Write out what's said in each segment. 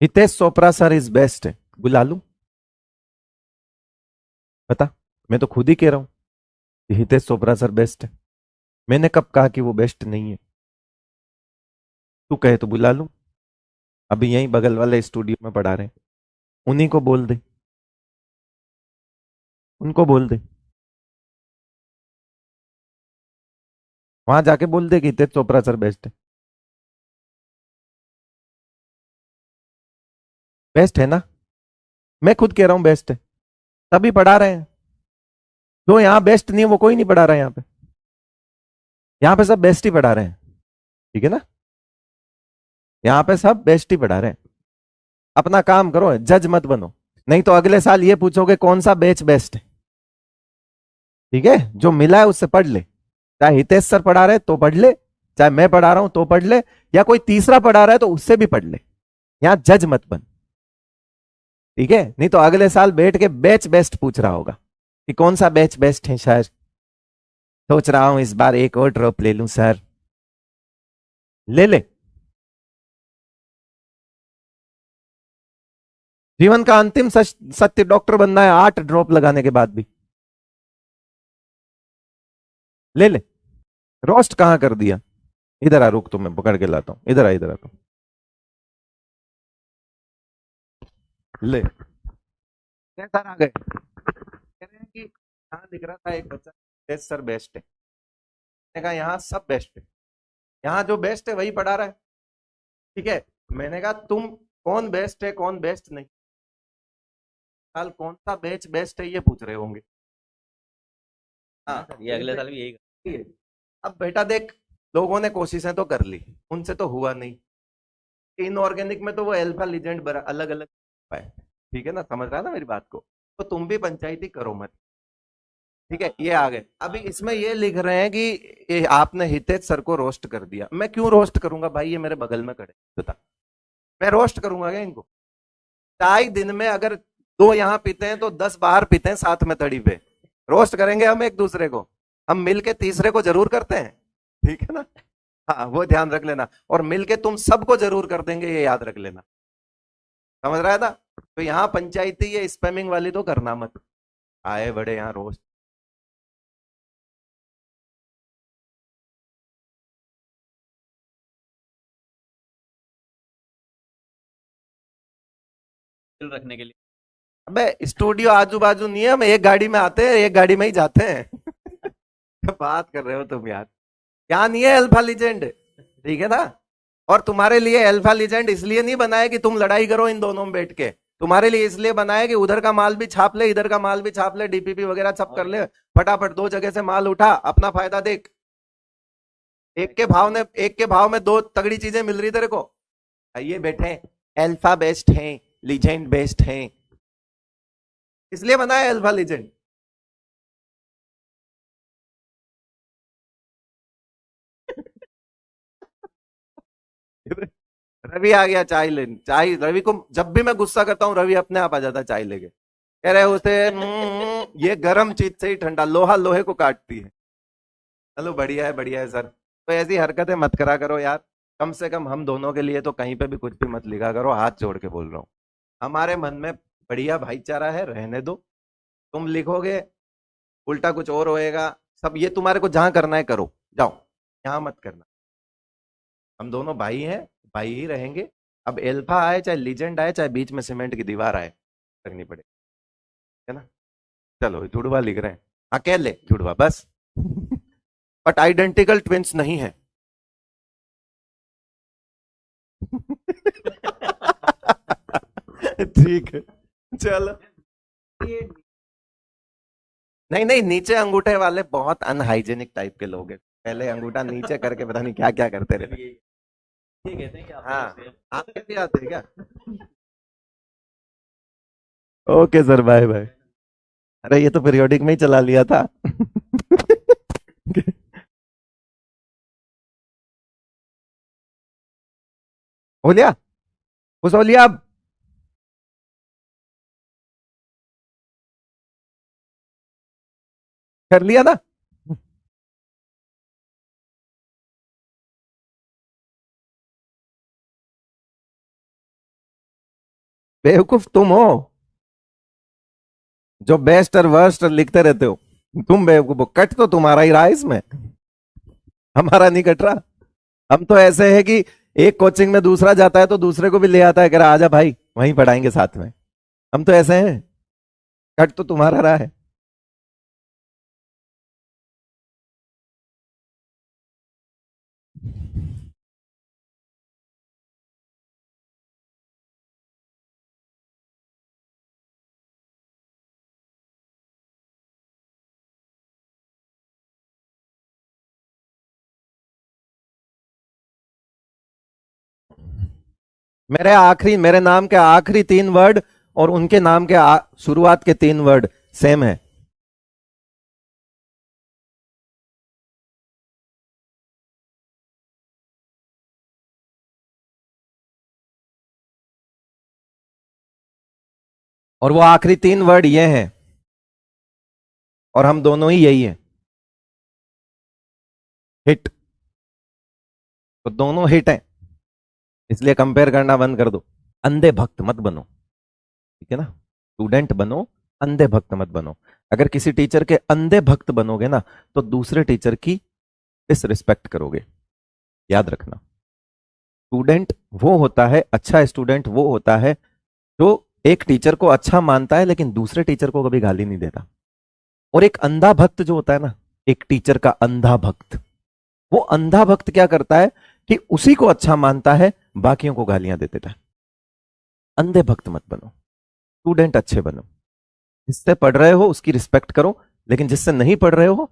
Hitesh Chopra sir is best है, बुला लूं? बता। मैं तो खुद ही कह रहा हूं कि हितेश चोपड़ा सर बेस्ट है। मैंने कब कहा कि वो बेस्ट नहीं है? तू कहे तो बुला लूं। अभी यहीं बगल वाले स्टूडियो में पढ़ा रहे हैं। उन्हीं को बोल दे। उनको बोल दे। वहां जाके बोल दे कि हितेश चोपड़ा सर बेस्ट है। बेस्ट है ना? मैं खुद कह रहा हूं बेस्ट है। तभी पढ़ा रहे हैं। जो यहाँ बेस्ट नहीं है वो कोई नहीं पढ़ा रहा है यहाँ पे। यहाँ पे सब बेस्ट ही पढ़ा रहे हैं। ठीक है ना? यहाँ पे सब बेस्ट ही पढ़ा रहे हैं। अपना काम करो, जज मत बनो। नहीं तो अगले साल ये पूछोगे कौन सा बैच बेस्ट है। ठीक है, जो मिला है उससे पढ़ ले। चाहे हितेश सर पढ़ा रहे तो पढ़ ले, चाहे मैं पढ़ा रहा हूं तो पढ़ ले, या कोई तीसरा पढ़ा रहा है तो उससे भी पढ़ ले। यहां जज मत बन। ठीक है, नहीं तो अगले साल बैठ के बैच बेस्ट पूछ रहा होगा कि कौन सा बैच बेस्ट है सर। सोच रहा हूं इस बार एक और ड्रॉप ले लूं सर। ले ले। जीवन का अंतिम सत्य डॉक्टर बनना है 8 ड्रॉप लगाने के बाद भी। ले ले। रोस्ट कहां कर दिया? इधर आ, रुक, तो मैं पकड़ के लाता हूं, इधर आ, इधर आ तू। ले। सर आ गए, कह रहे हैं कि यहाँ दिख रहा था एक बच्चा, यस सर बेस्ट है। मैंने कहा यहाँ सब बेस्ट है, यहाँ जो बेस्ट है वही पढ़ा रहा है। ठीक है। मैंने कहा तुम कौन बेस्ट है कौन बेस्ट नहीं, साल कौन सा बैच बेस्ट है ये पूछ रहे होंगे। हाँ, ये अगले साल भी यही ये। अब बेटा देख, लोगों ने कोशिशें तो कर ली, उनसे तो हुआ नहीं। इनऑर्गेनिक में तो वो अल्फा लीजेंड अलग अलग है। ठीक है ना, समझ रहा है ना मेरी बात को? तो तुम भी पंचायती करो मत। ठीक है, ये आ गए। अभी इसमें ये लिख रहे हैं कि ये आपने हितेश सर को रोस्ट कर दिया। मैं क्यों रोस्ट करूंगा भाई, ये मेरे बगल में खड़े, बता। मैं रोस्ट करूंगा क्या इनको? चाय दिन में अगर 2 यहाँ पीते हैं तो 10 बाहर पीते हैं साथ में तड़ी पे। रोस्ट करेंगे हम एक दूसरे को? हम मिलके तीसरे को जरूर करते हैं। ठीक है ना? हाँ, वो ध्यान रख लेना। और मिलके तुम सबको जरूर कर देंगे, ये याद रख लेना। समझ रहा है ना? तो यहाँ पंचायती ये स्पैमिंग वाली तो करना मत। आए बड़े यहाँ रोस्ट। दिल रखने के लिए। अबे स्टूडियो आजू बाजू नहीं है, हम एक गाड़ी में आते हैं, एक गाड़ी में ही जाते हैं। बात कर रहे हो तुम यार। यहाँ नहीं है अल्फा लीजेंड। ठीक है ना? और तुम्हारे लिए अल्फा लीजेंड इसलिए नहीं बनाया कि तुम लड़ाई करो इन दोनों में बैठ के। तुम्हारे लिए इसलिए बनाया कि उधर का माल भी छाप ले, इधर का माल भी छाप ले, डीपीपी वगैरह सब कर और ले। फटाफट 2 जगह से माल उठा, अपना फायदा देख। एक के भाव में 2 तगड़ी चीजें मिल रही तेरे को। ये बैठे अल्फा बेस्ट हैं, लीजेंड बेस्ट हैं, इसलिए बनाया अल्फा लीजेंड। रवि आ गया चाय लेने। चाय रवि को जब भी मैं गुस्सा करता हूँ, रवि अपने आप आ जाता है चाय लेके। कह रहे उसे ये गर्म चीज से ही ठंडा, लोहा लोहे को काटती है। चलो बढ़िया है सर। तो ऐसी हरकतें मत करा करो यार। कम से कम हम दोनों के लिए तो कहीं पे भी कुछ भी मत लिखा करो, हाथ जोड़ के बोल रहा हूँ। हमारे मन में बढ़िया भाईचारा है, रहने दो। तुम लिखोगे, उल्टा कुछ और होएगा। सब ये तुम्हारे को जहां करना है करो, जाओ। यहाँ मत करना। हम दोनों भाई हैं, भाई ही रहेंगे। अब एल्फा आए चाहे लीजेंड आए, चाहे बीच में सीमेंट की दीवार आए, करनी पड़े। है ना? चलो जुड़वा लिख रहे हैं, अकेले जुड़वा बस। बट आइडेंटिकल ट्विंस नहीं है। ठीक है, चलो। ये नहीं नहीं, नीचे अंगूठे वाले बहुत अनहाइजेनिक टाइप के लोग हैं। पहले अंगूठा नीचे करके पता नहीं क्या क्या करते रहते। ये कहते हैं कि आप हाँ, लोग से आपके भी आते हैं क्या? Okay sir, bye bye. अरे ये तो पीरियोडिक में ही चला लिया था। हो लिया? खुश हो लिया अब? कर लिया ना? बेवकूफ तुम हो जो बेस्ट और वर्स्ट लिखते रहते हो। तुम बेवकूफ हो। कट तो तुम्हारा ही रहा है इसमें, हमारा नहीं कट रहा। हम तो ऐसे है कि एक कोचिंग में दूसरा जाता है तो दूसरे को भी ले आता है, कह रहा आजा भाई वहीं पढ़ाएंगे साथ में। हम तो ऐसे हैं। कट तो तुम्हारा रहा है। मेरे नाम के आखिरी 3 वर्ड और उनके नाम के शुरुआत के 3 वर्ड सेम है। और वो आखिरी 3 वर्ड ये हैं, और हम दोनों ही यही हैं, हिट। तो दोनों हिट हैं, इसलिए कंपेयर करना बंद कर दो। अंधे भक्त मत बनो, ठीक है ना। स्टूडेंट बनो, अंधे भक्त मत बनो। अगर किसी टीचर के अंधे भक्त बनोगे ना तो दूसरे टीचर की डिसरिस्पेक्ट करोगे। याद रखना, स्टूडेंट वो होता है, अच्छा स्टूडेंट वो होता है जो एक टीचर को अच्छा मानता है लेकिन दूसरे टीचर को कभी गाली नहीं देता। और एक अंधा भक्त जो होता है ना, एक टीचर का अंधा भक्त, वो अंधा भक्त क्या करता है कि उसी को अच्छा मानता है, बाकियों को गालियां दे देता है। अंधे भक्त मत बनो, स्टूडेंट अच्छे बनो। जिससे पढ़ रहे हो उसकी रिस्पेक्ट करो, लेकिन जिससे नहीं पढ़ रहे हो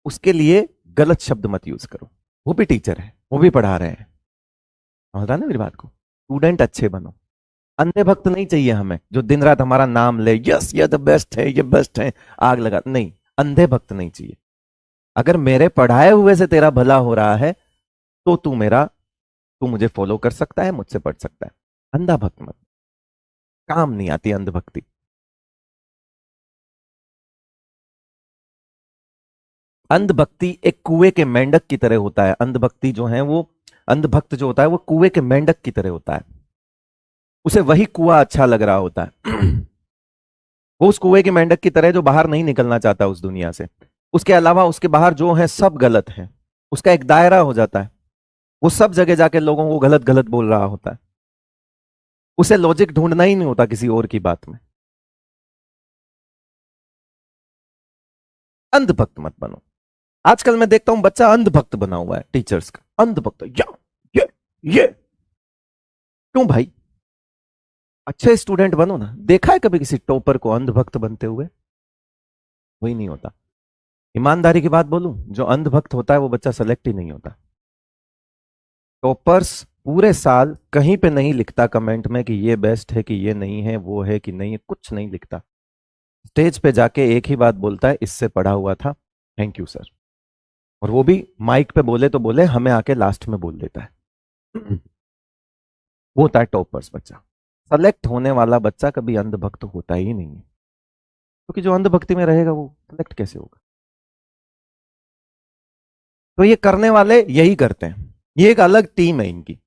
उसके लिए गलत शब्द मत यूज करो। वो भी टीचर है, वो भी पढ़ा रहे हैं। समझ रहा ना मेरी बात को। स्टूडेंट अच्छे बनो। अंधे भक्त नहीं चाहिए हमें जो दिन रात हमारा नाम ले, यस ये द बेस्ट है, ये बेस्ट है, आग लगा। नहीं, अंधे भक्त नहीं चाहिए। अगर मेरे पढ़ाए हुए से तेरा भला हो रहा है तो तू मुझे फॉलो कर सकता है, मुझसे पढ़ सकता है। अंधा भक्त मत, काम नहीं आती अंधभक्ति। अंधभक्ति एक कुएं के मेंढक की तरह होता है। अंधभक्ति जो है वो, अंधभक्त जो होता है वो कुएं के मेंढक की तरह होता है। उसे वही कुआं अच्छा लग रहा होता है। वो उस कुएं के मेंढक की तरह जो बाहर नहीं निकलना चाहता उस दुनिया से। उसके अलावा उसके बाहर जो है सब गलत है। उसका एक दायरा हो जाता है, वो सब जगह जाके लोगों को गलत गलत बोल रहा होता है। उसे लॉजिक ढूंढना ही नहीं होता किसी और की बात में। अंधभक्त मत बनो। आजकल मैं देखता हूं बच्चा अंधभक्त बना हुआ है टीचर्स का। अंधभक्त, या ये क्यों भाई? अच्छे स्टूडेंट बनो ना। देखा है कभी किसी टॉपर को अंधभक्त बनते हुए? वही नहीं होता। ईमानदारी की बात बोलूं, जो अंधभक्त होता है वो बच्चा सेलेक्ट ही नहीं होता। टॉपर्स पूरे साल कहीं पे नहीं लिखता कमेंट में कि ये बेस्ट है, कि ये नहीं है, वो है कि नहीं है, कुछ नहीं लिखता। स्टेज पे जाके एक ही बात बोलता है, इससे पढ़ा हुआ था, थैंक यू सर। और वो भी माइक पे बोले तो बोले, हमें आके लास्ट में बोल देता है। वो होता है टॉपर्स बच्चा। सेलेक्ट होने वाला बच्चा कभी अंधभक्त होता ही नहीं है, क्योंकि जो अंधभक्ति में रहेगा वो सेलेक्ट कैसे होगा? तो ये करने वाले यही करते हैं, ये एक अलग टीम है इनकी।